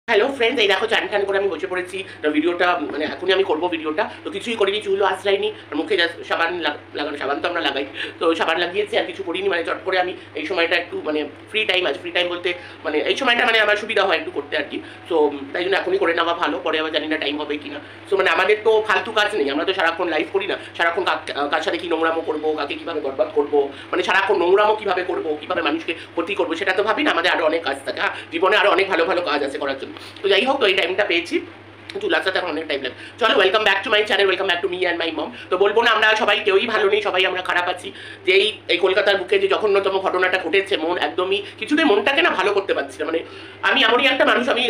Hello friends, এই দেখো চান টান করে আমি বসে পড়েছি। ভিডিওটা মানে এখনই আমি করবো ভিডিওটা, তো কিছুই করিনি, চুলও আঁচড়াইনি, আর মুখে জাস্ট সাবান লাগানো, সাবান তো আমরা লাগাই, তো সাবান লাগিয়েছি, আর কিছু করিনি। মানে চট করে আমি এই সময়টা একটু মানে ফ্রি টাইম আছে, ফ্রি টাইম বলতে মানে এই সময়টা মানে আমার সুবিধা হয় একটু করতে আর কি। সো তাই জন্য এখনই করে নেওয়া ভালো, পরে আবার জানি না টাইম হবে কিনা। সো মানে আমাদের তো ফালতু কাজ নেই, আমরা তো সারাক্ষণ লাইভ করি না, সারাক্ষণ কার সাথে কী নোংরামো করবো, কাকে কীভাবে বরবাদ করবো, মানে সারাক্ষণ নোংরামো কীভাবে করবো, কীভাবে মানুষকে ক্ষতি করবো, সেটা তো ভাবি না। আমাদের আরও অনেক কাজ থাকে, হ্যাঁ জীবনে আরও অনেক ভালো ভালো কাজ আছে করার জন্য। তো যাই হোক, তো এই টাইমটা পেয়েছি, চুল আসাতে এখন অনেক টাইম লাগে। চলো, welcome back to my channel, welcome back to me and my mom. তো বলবো না আমরা সবাই কেউই ভালো নেই, সবাই আমরা খারাপ আছি। যে এই কলকাতার বুকে যে জঘন্যতম ঘটনাটা ঘটেছে, মন একদমই কিছুতেই মনটাকে না ভালো করতে পারছি না। মানে আমি এমনই একটা মানুষ, আমি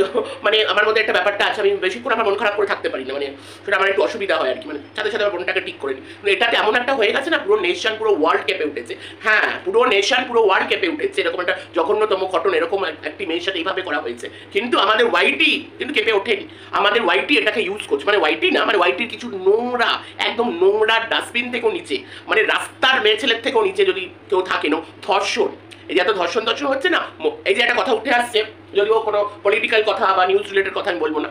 মানে আমার মধ্যে একটা ব্যাপারটা আছে, আমি বেশিক্ষণ আমার মন খারাপ করে থাকতে পারি না, মানে সেটা আমার একটু অসুবিধা হয় আর কি। মানে সাথে সাথে আমার মনটাকে ঠিক করে নিই। কিন্তু এটাতে এমন একটা হয়ে গেছে না, পুরো নেশন, পুরো ওয়ার্ল্ড কেঁপে উঠেছে। হ্যাঁ, পুরো নেশন, পুরো ওয়ার্ল্ড কেঁপে উঠেছে, এরকম একটা জঘন্যতম ঘটনা, এরকম একটি মেয়ের সাথে এইভাবে করা হয়েছে। কিন্তু আমাদের ওয়াইটি কিন্তু কেঁপে ওঠেনি, আমাদের ওয়াইটি এটাকে ইউজ করছে। মানে ওয়াইটি না, মানে ওয়াইটির কিছু নোংরা, একদম নোংরা ডাস্টবিন থেকেও নিচে, মানে রাস্তার মেয়ে ছেলের থেকেও নিচে যদি কেউ থাকে না, ধর্ষণ, এই যে এত ধর্ষণ হচ্ছে না, এই যে একটা কথা উঠে আসছে, যদিও কোনো পলিটিক্যাল কথা বা নিউজ রিলেটেড কথা আমি বলবো না,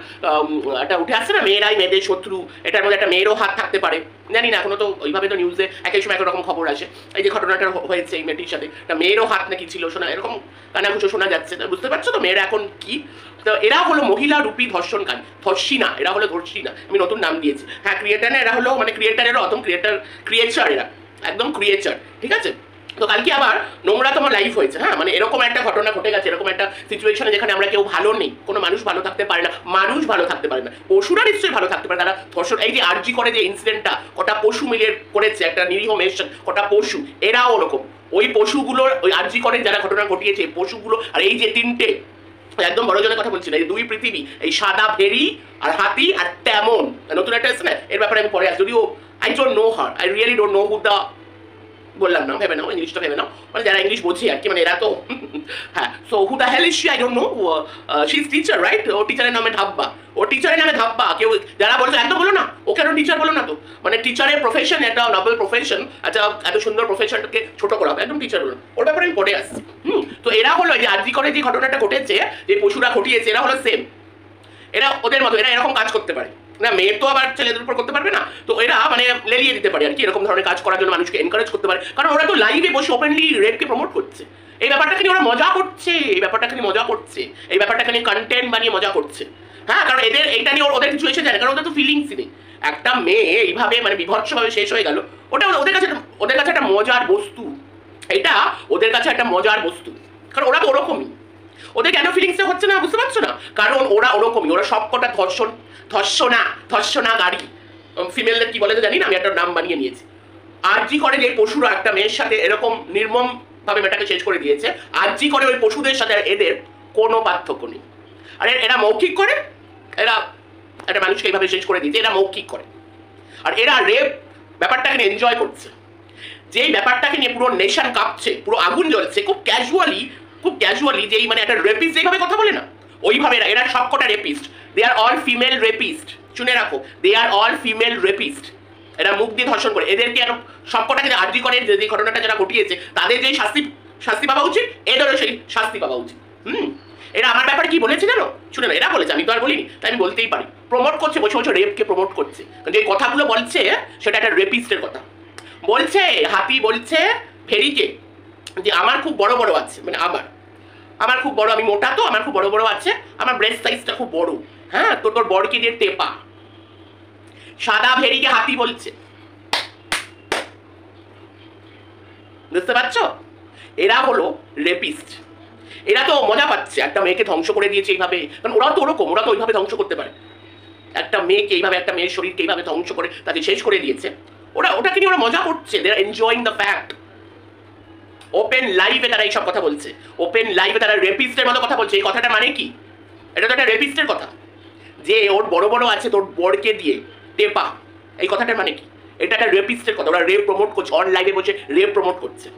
এটা উঠে আসছে না, মেয়েরাই মেয়েদের শত্রু, এটার মধ্যে একটা মেয়েরও হাত থাকতে পারে। জানি না, এখনো তো ওইভাবে তো নিউজে একই সময় একরকম খবর আসে। এই যে ঘটনাটা হয়েছে এই মেয়েটির সাথে, একটা মেয়েরও হাত নাকি ছিল, শোনা এরকম কানাঘুষো শোনা যাচ্ছে। বুঝতে পারছো তো মেয়েরা এখন কি? তো এরা হলো মহিলা রূপী ধর্ষণকারী, ধর্ষিনা, এরা হলো ধর্ষিনা, আমি নতুন নাম দিয়েছি। হ্যাঁ, ক্রিয়েটার না, এরা হলো মানে ক্রিয়েটারেরও অতম ক্রিয়েচার, এরা একদম ক্রিয়েচার, ঠিক আছে। তো কালকে আবার নোংরাতম লাইফ হয়েছে। হ্যাঁ, মানে এরকম একটা ঘটনা ঘটে গেছে, এরকম একটা সিচুয়েশনে যেখানে আমরা কেউ ভালো নেই, কোনো মানুষ ভালো থাকতে পারে না, মানুষ ভালো থাকতে পারে না, পশুরা নিশ্চয়ই ভালো থাকতে পারে। তারা ধর্ষণ, এই যে আরজি করে যে ইনসিডেন্টটা, কটা পশু মিলে করেছে, একটা নিরীহ মেয়ের, কটা পশু, এরাও ওরকম। ওই পশুগুলোর, ওই আরজি করে যারা ঘটনা ঘটিয়েছে পশুগুলো, আর এই যে তিনটে, একদম বড় জনের কথা বলছি না, এই দুই পৃথিবী, এই সাদা ভেরি আর হাতি আর তেমন, নতুন একটা এসে না, এর ব্যাপারে আমি পরে আসি। যদিও I don't know her, I really don't know who the, বললাম না, ভেবে নাও, ইংলিশটা ভেবে নাও, মানে যারা ইংলিশ বোঝে আর কি, মানে এরা তো হ্যাঁ। So who the hell is she, I don't know. She is teacher, right? ও টিচারের নামে ধাব্বা, ও টিচারের নামে ধাব্বা। কেউ যারা বলছো একদম বলো না, ও কেন টিচার বলো না তো, মানে টিচারের প্রফেশন একটা নোবেল প্রফেশন, আচ্ছা এত সুন্দর প্রফেশনটাকে ছোট করা হবে, একদম টিচার বলো, ওর ব্যাপারে আমি পড়ে আসছি। তো এরা হলো যে আরজি করে যে ঘটনাটা ঘটেছে, যে পশুরা ঘটিয়েছে, এরা হলো সেম, এরা ওদের মতো, এরা এরকম কাজ করতে পারে না, মেয়ের তো আবার ছেলেদের উপর করতে পারবে না, তো এরা মানে লেলিয়ে দিতে পারে আর কি, এরকম ধরনের কাজ করার জন্য মানুষকে এনকারেজ করতে পারে, কারণ ওরা তো লাইভে বসে ওপেনলি রেপকে প্রমোট করছে। এই ব্যাপারটাকে নিয়ে ওরা মজা করছে, এই ব্যাপারটাকে নিয়ে মজা করছে, এই ব্যাপারটাকে নিয়ে কন্টেন্ট বানিয়ে মজা করছে। হ্যাঁ, কারণ এদের এইটা নিয়ে ওদের কিছু এসে যায় না, কারণ ওদের তো ফিলিংসই নেই। একটা মেয়ে এইভাবে মানে বিভৎসভাবে শেষ হয়ে গেল, ওটা ওদের কাছে একটা মজার বস্তু, এটা ওদের কাছে একটা মজার বস্তু, কারণ ওরা তো ওরকমই। ওদের কেন ফিলিংসটা হচ্ছে না বুঝতে পারছো না, কারণ ওরা ওরকমই, ওরা সবকটা ধর্ষণা গাড়ি, ফিমেলদের কি বলে তো জানি না, আমি একটা নাম বানিয়ে নিয়েছি। আরজি করে যে পশুরা একটা মেয়ের সাথে এরকম নির্মম ভাবে মেয়েটাকে শেষ করে দিয়েছে, আরজি করে ওই পশুদের সাথে এদের কোনো পার্থক্য নেই। আর এরা মৌখিক করে, এরা একটা মানুষকে এইভাবে শেষ করে দিয়েছে, এরা মৌখিক করে, আর এরা রেপ ব্যাপারটাকে নিয়ে এনজয় করছে। যেই ব্যাপারটাকে নিয়ে পুরো নেশন কাঁপছে, পুরো আগুন জ্বলছে, খুব ক্যাজুয়ালি যেই মানে একটা রেপিস্ট যেভাবে কথা বলে না, ওইভাবে এরা সবকটা রেপিস্ট, দে আর অল ফিমেল রেপিস্ট, শুনে রাখো, দে আর অল ফিমেল রেপিস্ট। এরা মুখ দিয়ে ধর্ষণ করে, এদেরকে আরো সবকটাকে যে আরজি করে যে ঘটনাটা যারা ঘটিয়েছে, তাদের যেই শাস্তি পাওয়া উচিত, এদেরও সেই শাস্তি পাওয়া উচিত। এরা আমার ব্যাপারে কি বলেছে জানো? শুনে না, এরা বলেছে, আমি তো আর বলিনি, তাই আমি বলতেই পারি। প্রমোট করছে, বসে বসে রেপকে প্রমোট করছে, যে কথাগুলো বলছে সেটা একটা রেপিস্টের কথা বলছে। হাতি বলছে ভেরিকে যে আমার খুব বড় বড় আছে, মানে আমার খুব বড়, আমি মোটা তো, আমার খুব বড় বড় আছে, আমার ব্রেস্ট সাইজটা খুব বড়। হ্যাঁ, তোর বড়কে দিয়ে টেপা। সাদা ভেরিকে হাতি বলছে, বুঝতে পারছো? এরা হলো রেপিস্ট, এরা তো মজা পাচ্ছে, একটা মেয়েকে ধ্বংস করে দিয়েছে এইভাবে, কারণ ওরাও তো ওরকম, ওরা তো ওইভাবে ধ্বংস করতে পারে, একটা মেয়েকে এইভাবে, একটা মেয়ের শরীরকে এইভাবে ধ্বংস করে তাকে শেষ করে দিয়েছে, ওটাকে নিয়ে ওরা মজা করছে, they are enjoying the fact. Open লাইভে তারা এইসব কথা বলছে, ওপেন লাইভে তারা রেপিস্টের মতো কথা বলছে। এই কথাটা মানে কি? এটা তো একটা রেপিস্টের কথা, যে ওর বড় বড় আছে, তোর বরকে দিয়ে টেপা, এই কথাটার মানে কি? এটা একটা রেপিস্টের কথা, ওরা রেপ প্রমোট করছে, অন লাইভে বসে রেপ প্রমোট করছে।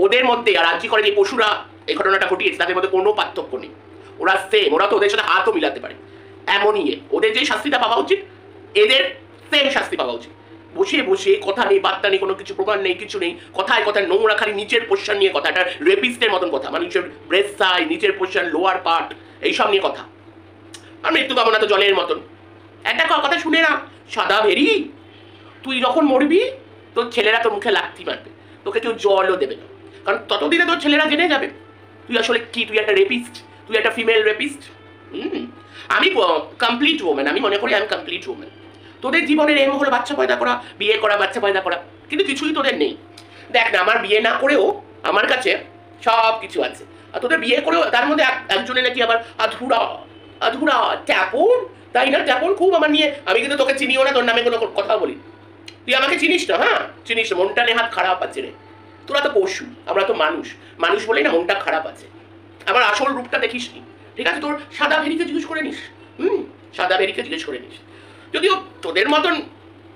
ওদের মধ্যে আর আরজি করে যে পশুরা এই ঘটনাটা ঘটিয়েছে, তাদের মধ্যে কোনো পার্থক্য নেই, ওরা সেম, ওরা তো ওদের সাথে হাতও মিলাতে পারে। এমনই ওদের যে শাস্তিটা পাওয়া উচিত, এদের সেম শাস্তি পাওয়া উচিত। বসে বসে কথা নেই, বার্তা নেই, কোনো কিছু প্রমাণ নেই, কিছু নেই, কথায় নোংরা, খালি নিচের পোর্শন নিয়ে কথা, এটা রেপিস্টের মতন কথা, মানুষের ব্রেস্ট সাইজ, নিচের পোর্শন, লোয়ার পার্ট, এইসব নিয়ে কথা। আর মৃত্যু কামনা তো জলের মতন। একটা কথা শুনে না, সাদা ভেরি, তুই যখন মরবি তোর ছেলেরা তোর মুখে লাথি মারবে, তোকে কেউ জলও দেবে না, কারণ ততদিনে তোর ছেলেরা জেনে যাবে তুই আসলে কি, তুই একটা রেপিস্ট, তুই একটা ফিমেল রেপিস্ট। আমি কমপ্লিট ওম্যান, আমি মনে করি আমি কমপ্লিট ওম্যান। তোদের জীবনের এম হলো বাচ্চা পয়দা করা, বিয়ে করা, বাচ্চা পয়দা করা, কিন্তু কিছুই তোদের নেই। দেখ না, আমার বিয়ে না করেও আমার কাছে সব কিছু আছে, আর তোদের বিয়ে করেও তার মধ্যে একজনে নাকি আবার আধুরা আধুরা ট্যাপন, তাই না? ট্যাপন খুব আমার নিয়ে, আমি কিন্তু তোকে চিনিও না, তোর নামে কোনো কথা বলি, তুই আমাকে চিনিস না, হ্যাঁ চিনিস না, মনটা নেহাত খারাপ আছে রে। তোরা তো পশু, আমরা তো মানুষ, মানুষ বলেই না মনটা খারাপ আছে। আমার আসল রূপটা দেখিস নি, ঠিক আছে? তোর সাদা ভেরিকে জিজ্ঞেস করে নিস, সাদা ভেরিকে জিজ্ঞেস করে নিস। যদিও তোদের মতন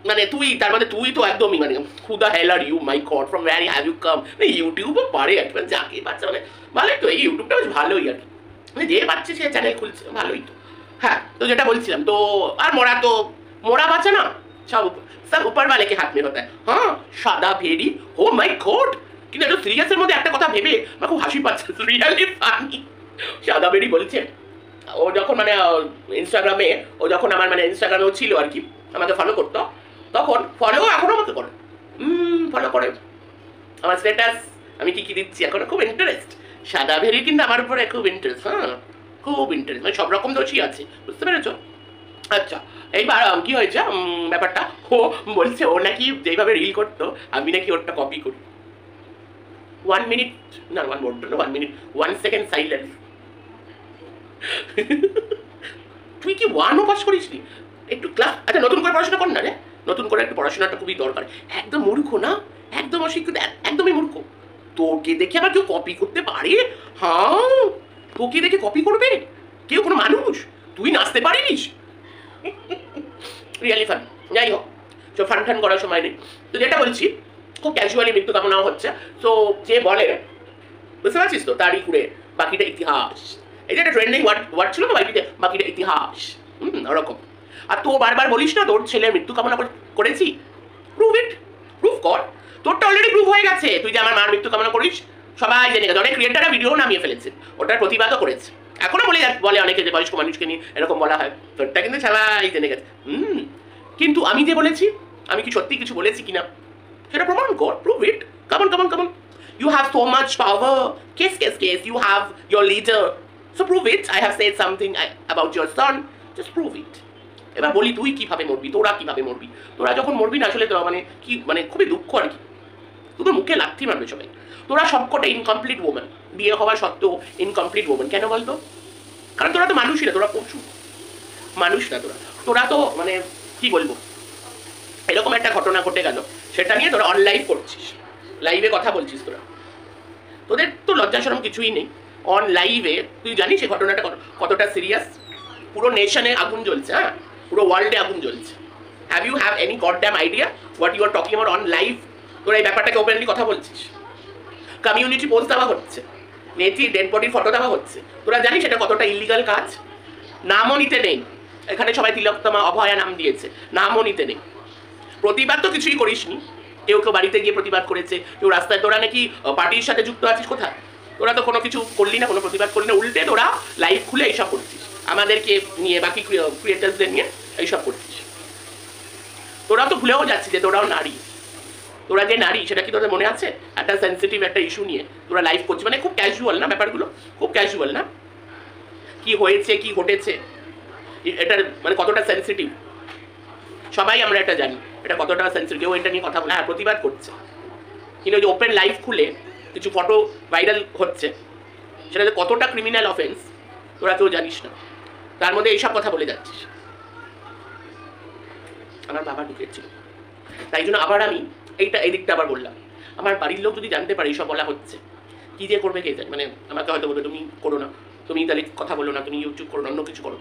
মানে তুই, তার মানে তুই তো একদমই মানে who the hell are you, my god, from where have you come? ইউটিউবও পারে আর কি, মানে যাকে বাচ্চা মানে ভালোই তো, এই ইউটিউবটা বেশ ভালোই আর কি, মানে যে বাচ্চা সে চ্যানেল খুলছে ভালোই তো। হ্যাঁ, তো যেটা বলছিলাম, তো আর মরা বাচ্চা না, সব সব উপর वाले के हाथ में होता है। হ্যাঁ, সাদা ভেরি, ও মাই গড। কিন্তু একটু সিরিয়াসের মধ্যে একটা কথা ভেবে আমার খুব হাসি পাচ্ছে, রিয়ালি ফানি। সাদা ভেরি বলছে, ও যখন মানে ইনস্টাগ্রামে, ও যখন আমার মানে ইনস্টাগ্রামেও ছিল আর কি, আমাকে ফলো করতো, তখন ফলো এখনো আমাকে করে, ফলো করে আমার স্ট্যাটাস, আমি কি কি দিচ্ছি এখনো খুব ইন্টারেস্ট। সাদা ভেরি কিন্তু আমার উপরে খুব ইন্টারেস্ট, হ্যাঁ খুব ইন্টারেস্ট, মানে সব রকম দোষই আছে, বুঝতে পেরেছো? আচ্ছা, এইবার কি হয়েছে ব্যাপারটা, ও বলছে ও নাকি যেইভাবে রিল করতো আমি নাকি ওরটা কপি করি। 1 মিনিট না, 1 মিনিট 1 সেকেন্ড সাইলেন্স। তুই কি ওয়ানও পাস করিস নি? একটু ক্লাস, আচ্ছা নতুন করে পড়াশোনা কর না রে, নতুন করে একটু পড়াশোনাটা খুবই দরকার। একদম মূর্খ না, একদম অশিক্ষিত, একদমই মূর্খ। তোকে দেখে আবার কেউ কপি করতে পারে? হ্যাঁ, তোকে দেখে কপি করবে কেউ, কোনো মানুষ? তুই নাচতে পারিস? Really fun. যাই হোক, তো ফান ফান করার সময় নেই। তো যেটা বলছি, খুব ক্যাজুয়ালি মৃত্যু কামনাও হচ্ছে। তো যে বলে, বুঝতে পারছিস তো, তারই ঘুরে বাকিটা ইতিহাস, এই যে একটা ট্রেন্ডিং ওয়ার্ড ছিল না বাকিতে, বাকিটা ইতিহাস, ওরকম। আর তো বারবার বলিস না তোর ছেলের মৃত্যু কামনা করেছি, প্রুভ ইট, প্রুভ কর। তোরটা অলরেডি প্রুভ হয়ে গেছে, তুই যে আমার মার মৃত্যু কামনা করিস সবাই জেনে গেছে, অনেক ক্রিয়েটাররা ভিডিও নামিয়ে ফেলেছে, ওটার প্রতিবাদও করেছে। এখনো বলে অনেকে যে বয়স্ক মানুষকে নিয়ে এরকম বলা হয়, তোরটা কিন্তু সবাই জেনে গেছে। কিন্তু আমি যে বলেছি, আমি কি সত্যি কিছু বলেছি কিনা সেটা প্রমাণ কর, prove it, come on come on come on. You have so much power, case, you have your leader, so prove it. I have said something about your son, just prove it. এবার বলি, তুই কিভাবে মরবি, তোরা কিভাবে মরবি? তোরা যখন মরবি না, আসলে তোরা মানে কি, মানে খুবই দুঃখ আর কি, তোদের মুখে লাথি মারবে সবাই। তোরা সবকটা ইনকমপ্লিট ওম্যান, বিয়ে হওয়া সত্ত্বেও ইনকমপ্লিট ওম্যান। কেন বলতো? কারণ তোরা তো মানুষই না, তোরা পশু, মানুষ না তোরা। তোরা তো মানে কি বলবো, এরকম একটা ঘটনা ঘটে গেল, সেটা নিয়ে তোরা অনলাইভ করছিস, লাইভে কথা বলছিস, তোদের তো লজ্জা শরম কিছুই নেই। অন লাইভে তুই জানিস এই ঘটনাটা কতটা সিরিয়াস? পুরো নেশনে আগুন জ্বলছে, হ্যাঁ পুরো ওয়ার্ল্ডে আগুন জ্বলছে। Have you have any god damn idea what you are talking about on live? তোরা এই ব্যাপারটাকে ওপেনলি কথা বলছিস, কমিউনিটি পোস্ট দেওয়া হচ্ছে, নেচি ডেড বডির ফটো দেওয়া হচ্ছে, তোরা জানিস এটা কতটা ইলিগাল কাজ? নামও নিতে নেই, এখানে সবাই তিলোত্তমা অভয়া নাম দিয়েছে, নামও নিতে নেই। প্রতিবাদ তো কিছুই করিসনি, কেউ কেউ বাড়িতে গিয়ে প্রতিবাদ করেছে, কেউ রাস্তায়, তোরা নাকি পার্টির সাথে যুক্ত আছিস, কোথায়? তোরা তো কোনো কিছু করলি না, কোনো প্রতিবাদ করলি না, উল্টে তোরা লাইভ খুলে এইসব করছিস, আমাদেরকে নিয়ে, বাকি ক্রিয়েটার্সদের নিয়ে এইসব করছিস। তোরাও তো ভুলেও যাচ্ছিস যে তোরাও নারী, তোরা যে নারী সেটা কি তোদের মনে আছে? একটা সেন্সিটিভ একটা ইস্যু নিয়ে তোরা লাইভ করছিস, মানে খুব ক্যাজুয়াল না ব্যাপারগুলো, খুব ক্যাজুয়াল না? কি হয়েছে, কি ঘটেছে, এটার মানে কতটা সেন্সিটিভ সবাই আমরা এটা জানি, এটা কতটা সেন্সিটিভ। কেউ এটা নিয়ে কথা বলে, হ্যাঁ প্রতিবাদ করছে, কিন্তু ওই যে ওপেন লাইভ খুলে কিছু ফটো ভাইরাল হচ্ছে, সেটা যে কতটা ক্রিমিনাল অফেন্স তোরা কেউ জানিস না, তার মধ্যে এইসব কথা বলে যাচ্ছিস। আমার বাবা ঢুকেছিল, তাই জন্য আবার আমি এই দিকটা আবার বললাম। আমার বাড়ির লোক যদি জানতে পারে এইসব বলা হচ্ছে, কী যে করবে কে জানে। মানে আমাকে হয়তো বলবে তুমি করো না, তুমি তাহলে কথা বলো না, তুমি ইউটিউব করো না, অন্য কিছু করো,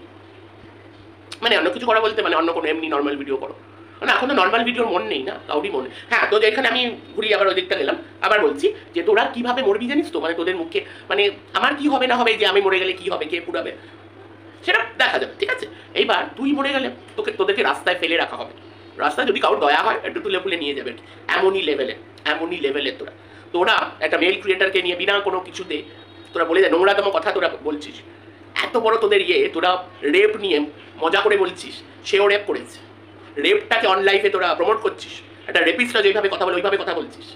মানে অন্য কিছু করা বলতে মানে অন্য কোনো এমনি নর্মাল ভিডিও করো, মানে এখন তো নর্মাল ভিডিওর মন নেই না, কাউরই মনে। হ্যাঁ, তো এখানে আমি ঘুরিয়ে আবার ওই দিকটা গেলাম, আবার বলছি যে তোরা কীভাবে মরবি জানিস তো, মানে তোদের মুখে মানে আমার কি হবে না হবে, যে আমি মরে গেলে কি হবে, কে পুরাবে, সেটা দেখা যাবে, ঠিক আছে? এইবার তুই মরে গেলে তোদেরকে রাস্তায় ফেলে রাখা হবে, রাস্তায় যদি কারোর দয়া হয় একটু তুলে ফুলে নিয়ে যাবে, এমনই লেভেলের তোরা একটা মেল ক্রিয়েটারকে নিয়ে বিনা কোনো কিছুতে তোরা বলে দেয় নোংরাতম কথা তোরা বলছিস, এত বড় তোদের ইয়ে, তোরা রেপ নিয়ে মজা করে বলছিস, সেও রেপ করেছে। রেপটাকে অন লাইফে তোরা প্রমোট করছিস। একটা রেপিস্টরা যেভাবে কথা বলে ওইভাবে কথা বলছিস।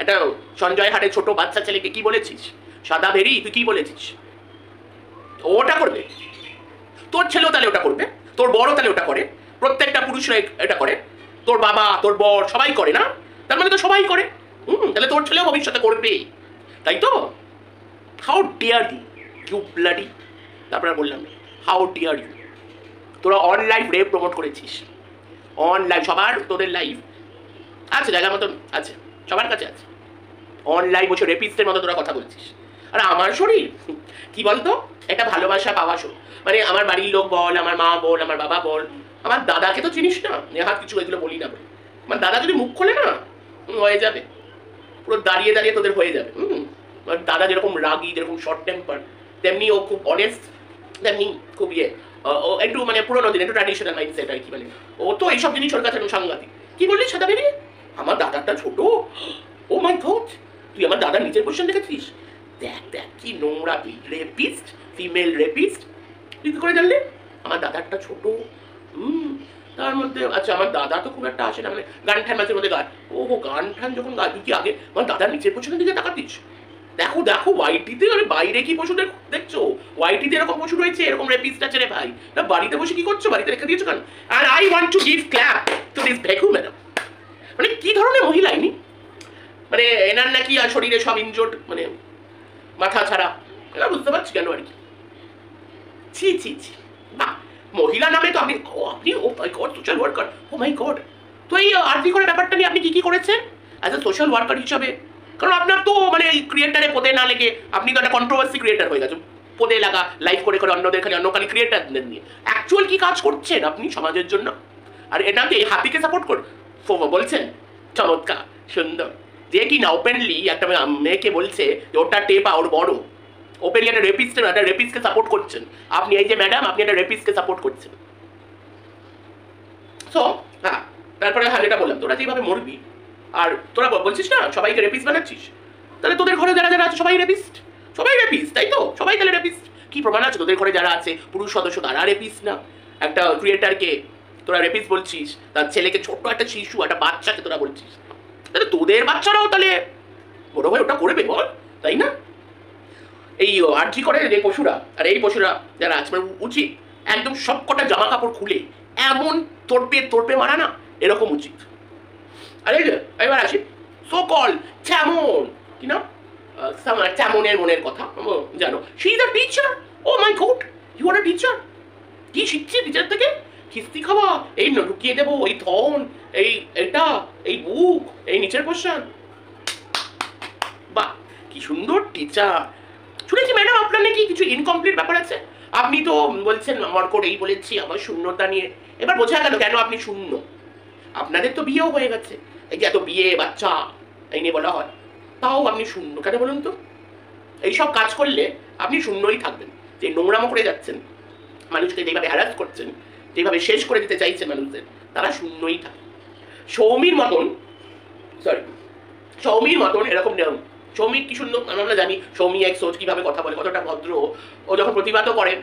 একটা সঞ্জয় হাটের ছোট বাচ্চা ছেলেকে কি বলেছিস? সাদা ভেরি, তুই কি বলেছিস? ওটা করবে, তোর ছেলেও তাহলে ওটা করবে, তোর বড় তাহলে ওটা করে, প্রত্যেকটা পুরুষরা এটা করে, তোর বাবা, তোর বর সবাই করে না? তার মানে তো সবাই করে। তাহলে তোর ছেলেও ভবিষ্যতে করবে, তাই তো? হাউ ডিয়ার ইউ ব্লাডি, তারপরে বললাম হাউ ডিয়ার ইউ, তোরা অন লাইফ রেপ প্রমোট করেছিস। অন লাইফ, সবার তোদের লাইফ আছে, জায়গার মতন আছে, সবার কাছে আছে। অন লাইফ বসে রেপিস্টের মতো তোরা কথা বলছিস। আর আমার শরীর কি বলতো, একটা ভালোবাসা পাওয়া শো, মানে আমার বাড়ির লোক বল, আমার মা বল, আমার বাবা বল, আমার দাদাকে তো চিনিস না, নেহাত কিছু এগুলো বলি না বলে। আমার দাদা যদি মুখ খোলে না, হয়ে যাবে পুরো দাঁড়িয়ে দাঁড়িয়ে তোদের হয়ে যাবে। দাদা যেরকম রাগি, যেরকম শর্ট টেম্পার, তেমনি ও খুব অনেস্ট, তেমনি খুব ইয়ে, ও একটু মানে পুরোনো দিন, একটু ট্র্যাডিশনাল মাইন্ডসেট আর কি। মানে ও তো এইসব জিনিস ওর কাছে সাংঘাতিক। কি বললি সাদা বেরিয়ে? আমার দাদাটা ছোট? ও মাই গড, তুই আমার দাদার নিচের পোজিশন দেখেছিস? দেখ দেখ কি নোংরা, তুই রেপিস্ট, ফিমেল রেপিস্ট, তুই কি করে জানলে আমার দাদারটা ছোট? তার মধ্যে আচ্ছা, আমার দাদা তো খুব একটা আসে না, মানে গান ঠান মাঝে মধ্যে গান, ও গান ঠান যখন গা, তুই কি আগে আমার দাদার নিচের পোজিশনের দিকে তাকাতিস? দেখো দেখো ওয়াইটিতে, বাইরে কি পশু দেখছো? ওয়াইটিতে এরকম পশু রয়েছে, এরকম রেপিস্ট আছে রে ভাই। না বাড়িতে বসে কি করছো? বাড়িতে রেখে দিয়েছো কেন? আর I want to give clap to this ভেকু ম্যাডাম। মানে কি ধরনের মহিলা ইনি? মানে এনার নাকি আর শরীরে সব ইনজোর্ড, মানে মাথা ছাড়া, এরা বুঝতে পারছি কেন আর কি। ছি ছি ছি, না মহিলা নামে তো আপনি ও my god, social worker, O my god. তো এই আরজি করে ব্যাপারটা নিয়ে আপনি কি কি করেছেন অ্যাজ এ সোশ্যাল ওয়ার্কার হিসাবে? কারণ আপনার তো মানে এই ক্রিয়েটারে পদে না লেগে আপনি তো একটা কন্ট্রোভার্সি ক্রিয়েটার হয়ে গেছেন, পদে লাগা, লাইভ করে করে অন্যদের খালি, অন্য খালি ক্রিয়েটারদের নিয়ে। অ্যাকচুয়াল কি কাজ করছেন আপনি সমাজের জন্য? আর এটাকে হাতিকে সাপোর্ট বলছেন? চমৎকার, সুন্দর। যে কি না ওপেনলি একটা মেয়েকে বলছে যে ওটা টেপা, ওর বড়, ওপেনলি একটা রেপিস্টকে সাপোর্ট করছেন আপনি। এই যে ম্যাডাম, আপনি একটা রেপিস্টকে সাপোর্ট করছেন। সো হ্যাঁ, তারপরে হ্যাঁ যেটা বললাম, তোরা যেভাবে মরবি, আর তোরা বলছিস না সবাইকে রেপিস্ট বানাচ্ছিস, তাহলে তোদের ঘরে যারা যারা আছে সবাই রেপিস্ট, সবাই রেপিস্ট, তাই তো? সবাই তাহলে রেপিস্ট। কি প্রমাণ আছে তোদের ঘরে যারা আছে পুরুষ সদস্য তারা রেপিস্ট না? একটা ক্রিয়েটারকে তোরা রেপিস্ট বলছিস, তার ছেলেকে, ছোট্ট একটা শিশু, একটা বাচ্চাকে তোরা বলছিস, তাহলে তোদের বাচ্চারাও তাহলে বড় ভাই ওটা করবে বল, তাই না? এই আরজি করে যে পশুরা, আর এই পশুরা যারা আছে, মানে উচিত একদম সবকটা জামা কাপড় খুলে এমন তোরপে তোরপে মারা না, এরকম উচিত। আরে এবার আসি সো কল চ্যামন, কি না চ্যামনের মনের কথা জানো, she is a teacher. Oh my god, you are a teacher. কি শিখছি টিচার থেকে? খিস্তি খাওয়া, এই ঢুকিয়ে দেবো, এই থন, এই এটা, এই বুক, এই নিচের পোর্শন। বাহ, কি সুন্দর টিচার। শুনেছি ম্যাডাম আপনার নাকি কিছু ইনকমপ্লিট ব্যাপার আছে, আপনি তো বলছেন মর্কট এই বলেছি আমার শূন্যতা নিয়ে। এবার বোঝা গেল কেন আপনি শূন্য। আপনাদের তো বিয়েও হয়ে গেছে, এই যে এত বিয়ে বাচ্চা এই নিয়ে বলা হয়, তাও আপনি শূন্য কেন বলুন তো? এইসব কাজ করলে আপনি শূন্যই থাকবেন। যে নোংরামো করে যাচ্ছেন, মানুষকে যেভাবে হ্যারাস করছেন, যেভাবে শেষ করে দিতে চাইছেন মানুষদের, তারা শূন্যই থাকে। সৌমির মতন এরকম নিয়ম। সৌমি কি সুন্দর, আমরা জানি সৌমি এক সোচ কিভাবে কথা বলে, কতটা ভদ্র, ও যখন প্রতিবাদও করে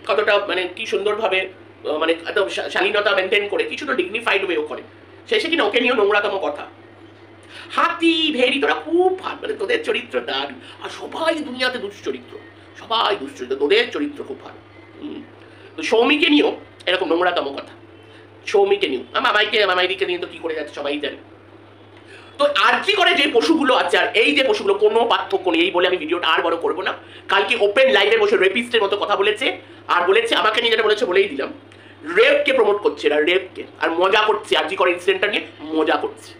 কতটা মানে কি সুন্দরভাবে, মানে এত শালীনতা মেনটেন করে, কিছু তো ডিগনিফাইড ওয়েও করে। শেষে কিনা ওকে নিয়েও নোংরাতম কথা। হাতি ভেরি, তোরা খুব ভালো, মানে তোদের চরিত্র দারুণ। আর সবাই দুনিয়াতে দুশ্চরিত্র, সবাই দুশ্চরিত্র, তোদের চরিত্র খুব ভালো। তো সৌমিকে নিয়েও এরকম নোংরাতম কথা, সৌমিকে নিয়েও, মামাইদিকে নিয়ে তো কি করে যাচ্ছে সবাই জানে। তো আর কি করে যে পশুগুলো আছে, আর এই যে পশুগুলো কোনো পার্থক্য নেই, এই বলে আমি ভিডিওটা আর বড় করবো না। কালকে ওপেন লাইভে বসে রেপিস্টের মতো কথা বলেছে, আর বলেছে আমাকে নিয়ে যেটা বলেছে বলেই দিলাম, রেপকে প্রমোট করছে, এরা রেপকে, আর মজা করছে, আর জি করে ইনসিডেন্টটা নিয়ে মজা করছে।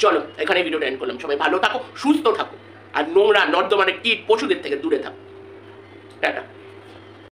চলো এখানে ভিডিওটা এন্ড করলাম। সবাই ভালো থাকো, সুস্থ থাকো, আর নোংরা নর্দমানে কীট পশুদের থেকে দূরে থাকো। টাটা।